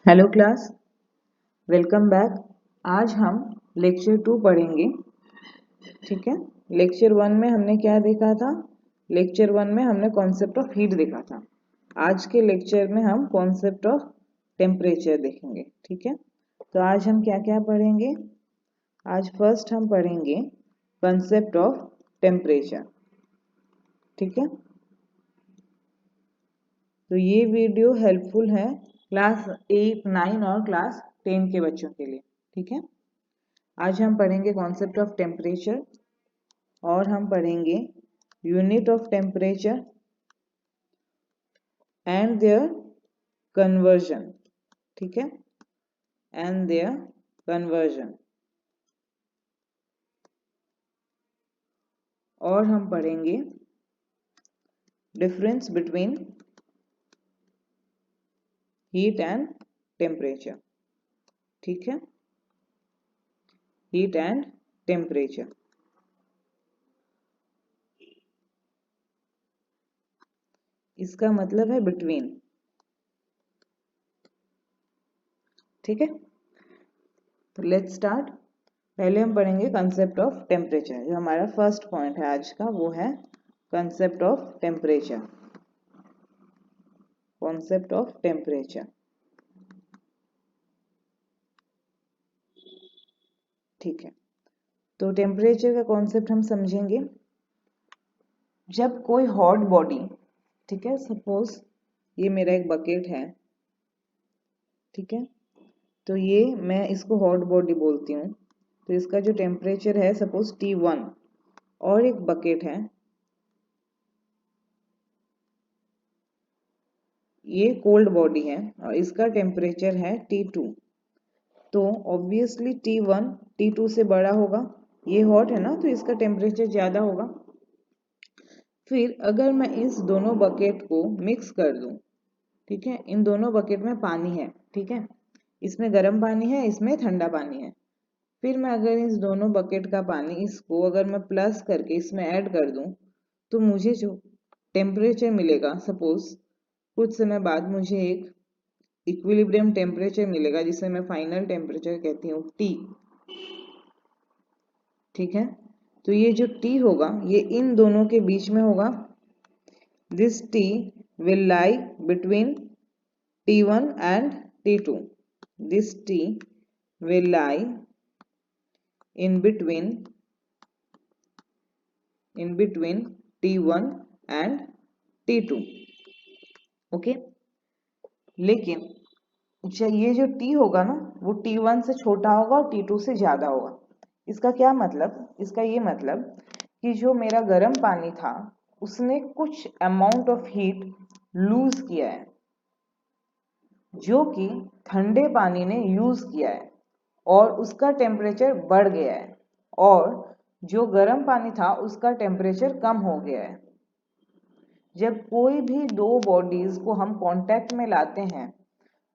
Hello class, welcome back. आज हम lecture 2 पढ़ेंगे। ठीक है। लेक्चर 1 में हमने क्या देखा था? लेक्चर 1 में हमने कॉन्सेप्ट ऑफ हीट देखा था। आज के लेक्चर में हम कॉन्सेप्ट ऑफ टेम्परेचर देखेंगे। ठीक है। तो आज हम क्या क्या पढ़ेंगे? आज फर्स्ट हम पढ़ेंगे कॉन्सेप्ट ऑफ टेम्परेचर। ठीक है। तो ये वीडियो हेल्पफुल है क्लास 8, 9 और क्लास 10 के बच्चों के लिए। ठीक है। आज हम पढ़ेंगे कॉन्सेप्ट ऑफ टेम्परेचर और हम पढ़ेंगे unit of temperature and their conversion. ठीक है। And their conversion. और हम पढ़ेंगे difference between heat and temperature. ठीक है। Heat and temperature. इसका मतलब है बिटवीन। ठीक है। तो लेट्स स्टार्ट। पहले हम पढ़ेंगे कंसेप्ट ऑफ टेम्परेचर। जो हमारा फर्स्ट पॉइंट है आज का वो है concept of temperature. Concept of temperature. ठीक है। तो टेम्परेचर का कॉन्सेप्ट हम समझेंगे। जब कोई हॉट बॉडी, ठीक है, सपोज ये मेरा एक बकेट है। ठीक है। तो ये मैं इसको हॉट बॉडी बोलती हूँ। तो इसका जो टेम्परेचर है सपोज T1 और एक बकेट है, ये कोल्ड बॉडी है और इसका टेम्परेचर है T2। तो ऑब्वियसली T1 T2 से बड़ा होगा। ये हॉट है ना, तो इसका टेम्परेचर ज़्यादा होगा। फिर अगर मैं इस दोनों बकेट को मिक्स कर दूं, ठीक है, इन दोनों बकेट में पानी है। ठीक है। इसमें गर्म पानी है, इसमें ठंडा पानी है। फिर मैं अगर इस दोनों बकेट का पानी इसको अगर मैं प्लस करके इसमें ऐड कर दूं, तो मुझे जो टेम्परेचर मिलेगा, सपोज कुछ समय बाद मुझे एक इक्विलिब्रियम टेम्परेचर मिलेगा जिसे मैं फाइनल टेम्परेचर कहती हूँ T। ठीक है। तो ये जो T होगा ये इन दोनों के बीच में होगा। This T will lie between T1 and T2. This T will lie in between T1 and T2. Okay. लेकिन ये जो T होगा ना वो T1 से छोटा होगा और T2 से ज्यादा होगा। इसका क्या मतलब? इसका ये मतलब कि जो मेरा गर्म पानी था उसने कुछ अमाउंट ऑफ हीट लूज किया है जो कि ठंडे पानी ने यूज किया है और उसका टेम्परेचर बढ़ गया है, और जो गर्म पानी था उसका टेम्परेचर कम हो गया है। जब कोई भी दो बॉडीज को हम कांटेक्ट में लाते हैं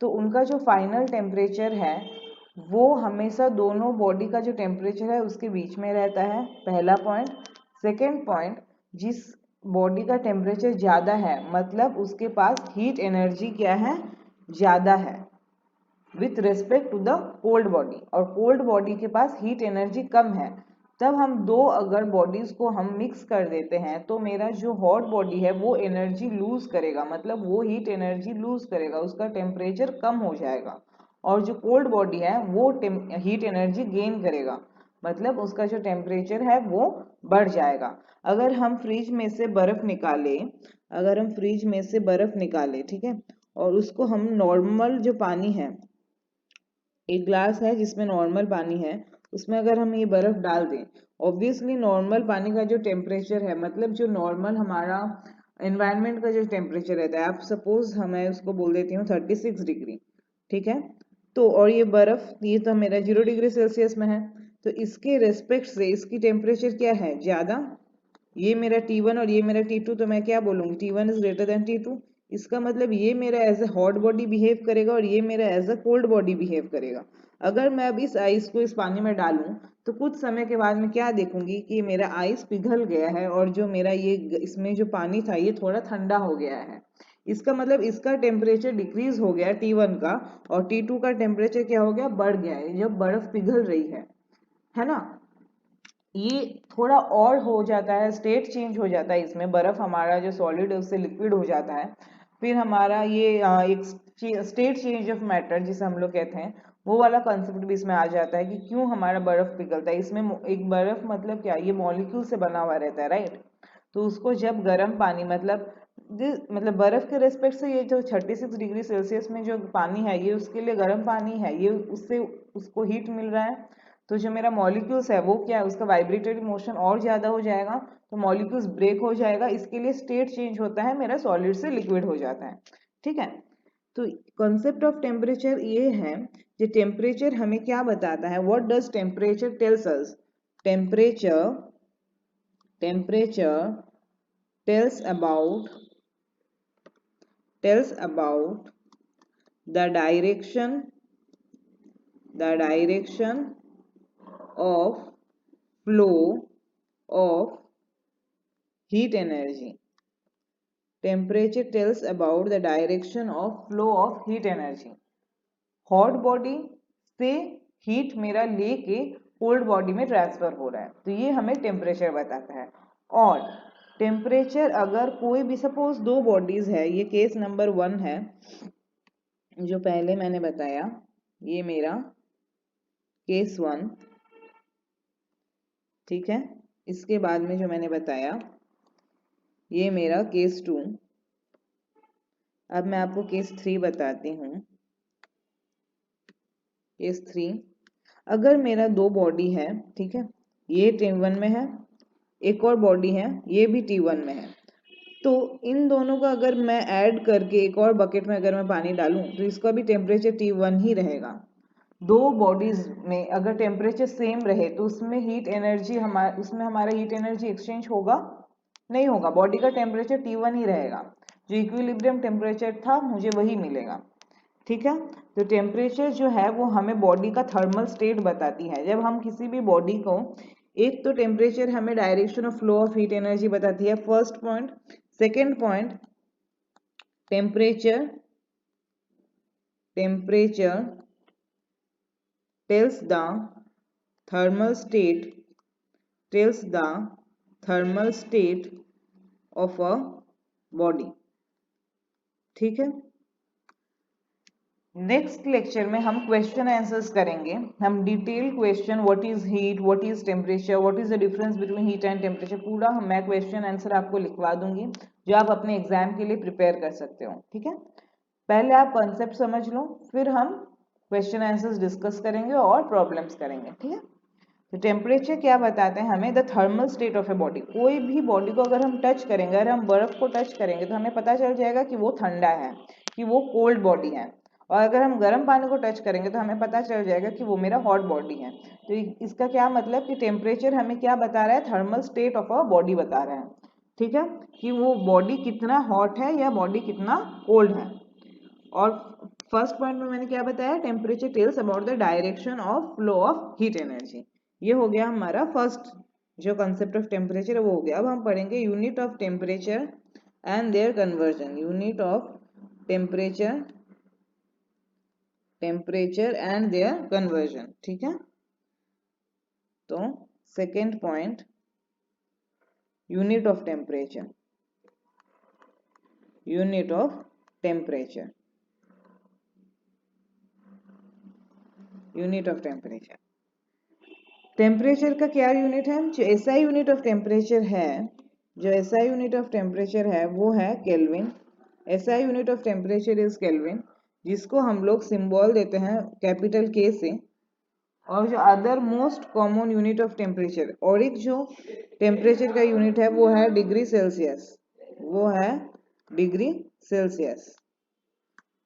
तो उनका जो फाइनल टेम्परेचर है वो हमेशा दोनों बॉडी का जो टेम्परेचर है उसके बीच में रहता है। पहला पॉइंट। सेकेंड पॉइंट, जिस बॉडी का टेम्परेचर ज़्यादा है मतलब उसके पास हीट एनर्जी क्या है, ज़्यादा है with respect to the cold body, और कोल्ड बॉडी के पास हीट एनर्जी कम है। तब हम दो अगर बॉडीज को हम मिक्स कर देते हैं तो मेरा जो हॉट बॉडी है वो एनर्जी लूज करेगा, मतलब वो हीट एनर्जी लूज करेगा, उसका टेम्परेचर कम हो जाएगा। और जो कोल्ड बॉडी है वो हीट एनर्जी गेन करेगा, मतलब उसका जो टेम्परेचर है वो बढ़ जाएगा। अगर हम फ्रिज में से बर्फ निकाले, ठीक है, और उसको हम नॉर्मल जो पानी है, एक ग्लास है जिसमें नॉर्मल पानी है, उसमें अगर हम ये बर्फ डाल दें, ऑब्वियसली नॉर्मल पानी का जो टेम्परेचर है, मतलब जो नॉर्मल हमारा एनवायरनमेंट का जो टेम्परेचर रहता है, आप सपोज मैं उसको बोल देती हूँ 36 डिग्री। ठीक है। तो और ये बर्फ ये तो मेरा 0 डिग्री सेल्सियस में है, तो इसके रेस्पेक्ट से इसकी टेम्परेचर क्या है, ज़्यादा। ये मेरा T1 और ये मेरा T2, तो मैं क्या बोलूँगी, T1 is greater than T2। इसका मतलब ये मेरा as a hot body behave करेगा और ये मेरा as a cold body behave करेगा। अगर मैं अब इस आइस को इस पानी में डालूं तो कुछ समय के बाद मैं क्या देखूंगी कि मेरा आइस पिघल गया है और जो मेरा ये इसमें जो पानी था ये थोड़ा ठंडा हो गया है। इसका मतलब इसका टेम्परेचर डिक्रीज हो गया T1 का, और T2 का टेम्परेचर क्या हो गया, बढ़ गया है, जब बर्फ पिघल रही है ना। ये थोड़ा और हो जाता है, स्टेट चेंज हो जाता है इसमें, बर्फ हमारा जो सॉलिड है उससे लिक्विड हो जाता है। फिर हमारा ये एक स्टेट चेंज ऑफ मैटर जिसे हम लोग कहते हैं, वो वाला कॉन्सेप्ट भी इसमें आ जाता है कि क्यों हमारा बर्फ पिघलता है। इसमें एक बर्फ मतलब क्या, ये मॉलिक्यूल से बना हुआ रहता है, राइट। तो उसको जब गर्म पानी मतलब बर्फ के रेस्पेक्ट से ये जो 36 डिग्री सेल्सियस में जो पानी है ये उसके लिए गर्म पानी है, ये उससे उसको हीट मिल रहा है। तो जो मेरा मॉलिक्यूल्स है वो क्या है, उसका वाइब्रेटरी मोशन और ज्यादा हो जाएगा, तो मॉलिक्यूल्स ब्रेक हो जाएगा, इसके लिए स्टेट चेंज होता है, मेरा सॉलिड से लिक्विड हो जाता है, ठीक है। तो कॉन्सेप्ट ऑफ टेम्परेचर ये है, कि टेम्परेचर हमें क्या बताता है, what does temperature tells us. Temperature tells about the direction of flow of heat energy. Temperature tells about the direction of flow of heat energy. Hot body से heat मेरा लेके कोल्ड बॉडी में transfer हो रहा है, तो ये हमें टेम्परेचर बताता है। और टेम्परेचर अगर कोई भी, सपोज दो बॉडीज है, ये केस नंबर 1 है जो पहले मैंने बताया, ये मेरा केस 1, ठीक है। इसके बाद में जो मैंने बताया ये मेरा केस 2। अब मैं आपको केस 3 बताती हूँ। केस 3, अगर मेरा दो बॉडी है, ठीक है, ये T1 में है, एक और बॉडी है ये भी T1 में है, तो इन दोनों का अगर मैं ऐड करके एक और बकेट में अगर मैं पानी डालूं तो इसका भी टेम्परेचर T1 ही रहेगा। दो बॉडीज में अगर टेम्परेचर सेम रहे तो उसमें हमारा हीट एनर्जी एक्सचेंज होगा, नहीं होगा, बॉडी का टेम्परेचर T1 ही रहेगा, जो इक्विलिब्रियम टेम्परेचर था मुझे वही मिलेगा, ठीक है। तो टेम्परेचर जो है वो हमें बॉडी का थर्मल स्टेट बताती है। जब हम किसी भी बॉडी को, एक तो टेम्परेचर हमें direction of flow of heat energy बताती है, first point. Second point, temperature tells the thermal state of a body, ठीक है। नेक्स्ट लेक्चर में हम क्वेश्चन आंसर्स करेंगे, हम detail question, what is heat, what is temperature, what is the difference between heat and temperature, पूरा मैं question answer आपको लिखवा दूंगी जो आप अपने एग्जाम के लिए प्रिपेयर कर सकते हो, ठीक है। पहले आप कॉन्सेप्ट समझ लो, फिर हम क्वेश्चन आंसर्स डिस्कस करेंगे और प्रॉब्लम्स करेंगे, ठीक है। तो टेम्परेचर क्या बताते हैं हमें, the thermal state of a body. कोई भी बॉडी को अगर हम टच करेंगे, अगर हम बर्फ को टच करेंगे तो हमें पता चल जाएगा कि वो ठंडा है, कि वो कोल्ड बॉडी है, और अगर हम गर्म पानी को टच करेंगे तो हमें पता चल जाएगा कि वो मेरा हॉट बॉडी है। तो इसका क्या मतलब कि टेम्परेचर हमें क्या बता रहा है, thermal state of a body बता रहा है, ठीक है, कि वो बॉडी कितना हॉट है या बॉडी कितना कोल्ड है। और फर्स्ट पॉइंट में मैंने क्या बताया, temperature tells about the direction of flow of heat energy. ये हो गया हमारा फर्स्ट जो कंसेप्ट ऑफ टेम्परेचर है वो हो गया। अब हम पढ़ेंगे unit of temperature and their conversion. Unit of temperature and their conversion, ठीक है। तो second point, unit of temperature, unit of temperature, unit of temperature. Temperature का क्या यूनिट है, जो एसआई यूनिट ऑफ टेम्परेचर है, जो एसआई यूनिट ऑफ टेम्परेचर है वो है kelvin. SI unit of temperature is kelvin, जिसको हम लोग सिंबल देते हैं कैपिटल के से। और जो other most common unit of temperature, और एक जो टेम्परेचर का यूनिट है वो है डिग्री सेल्सियस, वो है डिग्री सेल्सियस,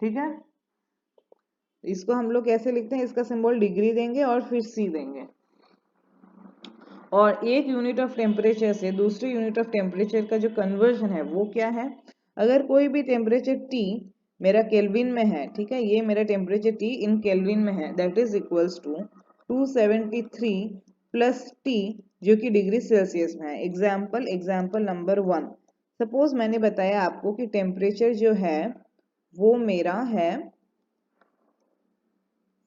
ठीक है। इसको हम लोग कैसे लिखते हैं, इसका सिंबल डिग्री देंगे और फिर सी देंगे। और एक यूनिट ऑफ टेम्परेचर से दूसरी यूनिट ऑफ टेम्परेचर का जो कन्वर्जन है वो क्या है, अगर कोई भी टेम्परेचर T मेरा केल्विन में है, ठीक है, ये मेरा टेम्परेचर T इन केल्विन में है, that is equals to 273 plus T जो कि डिग्री सेल्सियस में है। एग्जाम्पल नंबर 1, सपोज मैंने बताया आपको कि टेम्परेचर जो है वो मेरा है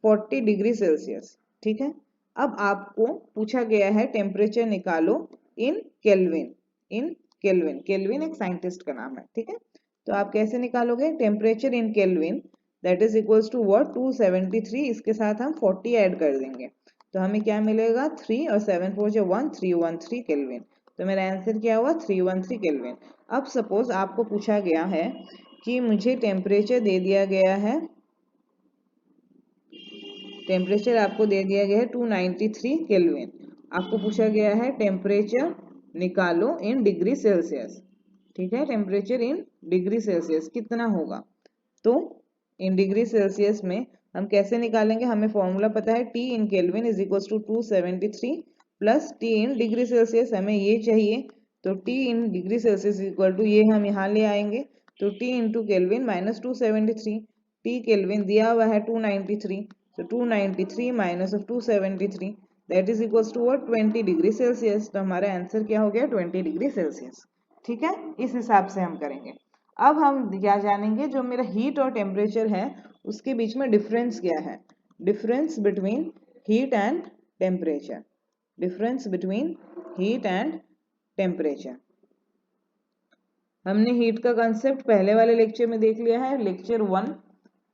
40 डिग्री सेल्सियस, ठीक है। अब आपको पूछा गया है टेम्परेचर निकालो इन केल्विन। केल्विन एक साइंटिस्ट का नाम है, ठीक है। तो आप कैसे निकालोगे temperature in kelvin, that is equals to what 273, इसके साथ हम 40 ऐड कर देंगे तो हमें क्या मिलेगा 3 और 7 4 जो 1 313 केल्विन। तो मेरा आंसर क्या हुआ 313 केल्विन। अब सपोज आपको पूछा गया है कि मुझे टेम्परेचर दे दिया गया है, टेम्परेचर आपको दे दिया गया है 293 केल्विन। आपको पूछा गया है टेम्परेचर निकालो इन डिग्री सेल्सियस, ठीक है। टेम्परेचर इन डिग्री सेल्सियस कितना होगा, तो इन डिग्री सेल्सियस में हम कैसे निकालेंगे, हमें फॉर्मूला पता है T in kelvin is equal to 273 plus T in degree Celsius, हमें ये चाहिए। तो T in degree Celsius equal to ये हम यहाँ ले आएंगे तो T into kelvin minus 273, T kelvin दिया हुआ है 293, तो 293 minus of 273 that is equal to what 20 degree Celsius. तो हमारा आंसर क्या हो गया 20 डिग्री सेल्सियस, ठीक है। इस हिसाब से हम करेंगे। अब हम क्या जानेंगे, जो मेरा हीट और टेम्परेचर है उसके बीच में डिफरेंस क्या है, difference between heat and temperature, difference between heat and temperature. हमने हीट का कंसेप्ट पहले वाले लेक्चर में देख लिया है, लेक्चर 1,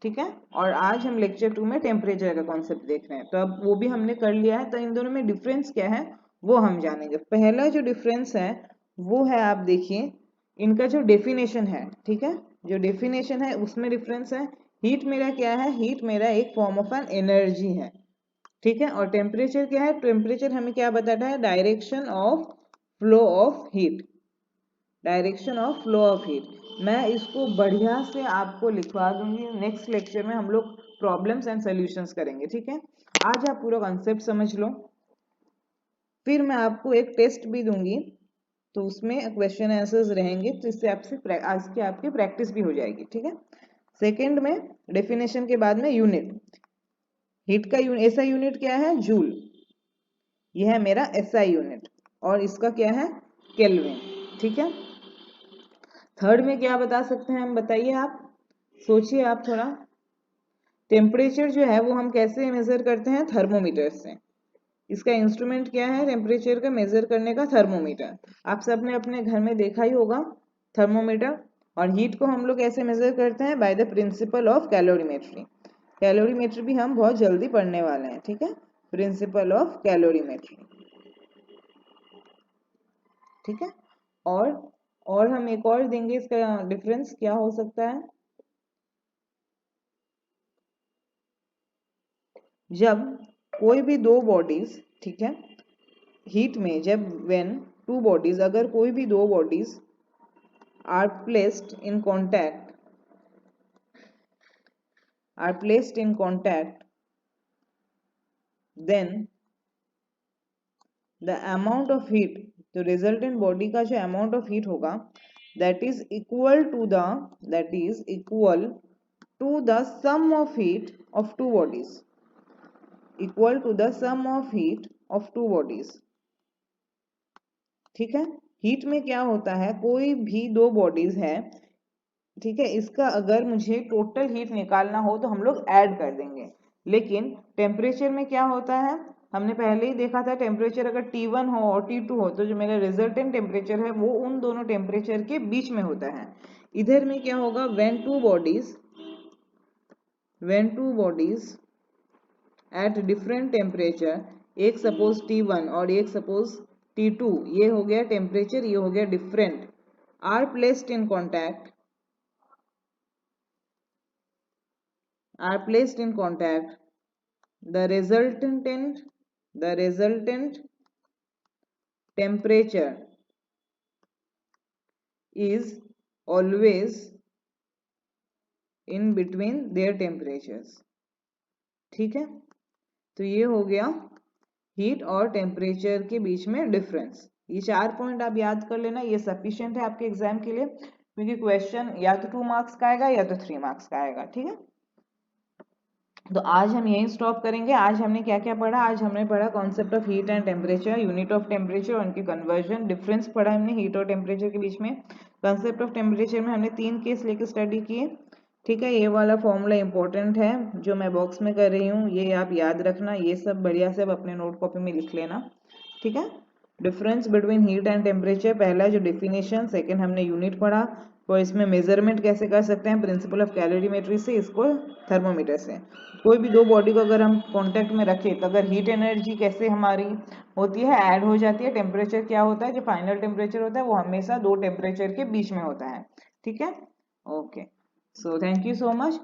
ठीक है। और आज हम लेक्चर 2 में टेम्परेचर का कॉन्सेप्ट देख रहे हैं, तो अब वो भी हमने कर लिया है। तो इन दोनों में डिफरेंस क्या है वो हम जानेंगे। पहला जो डिफरेंस है वो है, आप देखिए इनका जो डेफिनेशन है, ठीक है, जो डेफिनेशन है उसमें डिफरेंस है। हीट मेरा क्या है, हीट मेरा एक फॉर्म ऑफ एन एनर्जी है, ठीक है। और टेम्परेचर क्या है, टेम्परेचर हमें क्या बताता है, direction of flow of heat, direction of flow of heat. मैं इसको बढ़िया से आपको लिखवा दूंगी, नेक्स्ट लेक्चर में हम लोग प्रॉब्लम्स एंड सॉल्यूशंस करेंगे, ठीक है। आज आप पूरा कॉन्सेप्ट समझ लो, फिर मैं आपको एक टेस्ट भी दूंगी तो उसमें क्वेश्चन आंसर्स रहेंगे, तो इससे आपसे आज की आपकी प्रैक्टिस भी हो जाएगी, ठीक है। सेकंड में डेफिनेशन के बाद में यूनिट, हीट का ऐसा यूनिट क्या है जूल, यह है मेरा एसआई यूनिट, और इसका क्या है केल्विन, ठीक है। थर्ड में क्या बता सकते हैं हम, बताइए आप, सोचिए आप थोड़ा। टेम्परेचर जो है वो हम कैसे मेजर करते हैं, थर्मोमीटर से। इसका इंस्ट्रूमेंट क्या है टेम्परेचर का मेजर करने का, थर्मोमीटर। आप सबने अपने घर में देखा ही होगा थर्मोमीटर। और हीट को हम लोग कैसे मेजर करते हैं, by the principle of calorimetry. Calorimetry भी हम बहुत जल्दी पढ़ने वाले हैं, ठीक है, प्रिंसिपल ऑफ कैलोरीमेट्री, ठीक है। और हम एक और देंगे, इसका डिफरेंस क्या हो सकता है, जब कोई भी दो बॉडीज, ठीक है, हीट में जब व्हेन टू बॉडीज, अगर कोई भी दो bodies are placed in contact, then the amount of heat, तो resultant body का जो amount of heat होगा that is equal to the sum of heat of two bodies, equal to the sum of heat of two bodies, ठीक है। Heat में क्या होता है, कोई भी दो बॉडीज है, ठीक है, इसका अगर मुझे टोटल हीट निकालना हो तो हम लोग ऐड कर देंगे। लेकिन टेम्परेचर में क्या होता है, हमने पहले ही देखा था, टेम्परेचर अगर T1 हो और T2 हो तो जो मेरा रिजल्टेंट टेम्परेचर है वो उन दोनों टेम्परेचर के बीच में होता है। इधर में क्या होगा, when two bodies at different temperature, एक सपोज T1 और एक सपोज T2, ये हो गया टेम्परेचर, ये हो गया different, are placed in contact, the resultant temperature is always in between their temperatures, ठीक है। तो ये हो गया हीट और टेम्परेचर के बीच में डिफरेंस। ये 4 पॉइंट आप याद कर लेना, ये सफिशिएंट है आपके एग्जाम के लिए, क्योंकि क्वेश्चन या तो 2 मार्क्स का आएगा या तो 3 मार्क्स का आएगा, ठीक है। तो आज हम यहीं स्टॉप करेंगे। आज हमने क्या क्या पढ़ा, आज हमने पढ़ा concept of heat and temperature, unit of temperature, उनकी कन्वर्जन, डिफरेंस पढ़ा हमने हीट और टेम्परेचर के बीच में, कंसेप्ट ऑफ टेम्परेचर में हमने 3 केस लेके स्टडी किए, ठीक है। ये वाला फॉर्मूला इंपॉर्टेंट है जो मैं बॉक्स में कर रही हूँ, ये आप याद रखना, ये सब बढ़िया से अपने नोट कॉपी में लिख लेना, ठीक है। Difference between heat and temperature, पहला जो डिफिनेशन, सेकंड हमने यूनिट पढ़ा, और इसमें मेजरमेंट कैसे कर सकते हैं, प्रिंसिपल ऑफ कैलोरीमेट्री से, इसको थर्मोमीटर से। कोई भी दो बॉडी को अगर हम कांटेक्ट में रखें तो अगर हीट एनर्जी कैसे हमारी होती है, ऐड हो जाती है, टेम्परेचर क्या होता है, जो फाइनल टेम्परेचर होता है वो हमेशा दो टेम्परेचर के बीच में होता है, ठीक है। Okay, so thank you so much.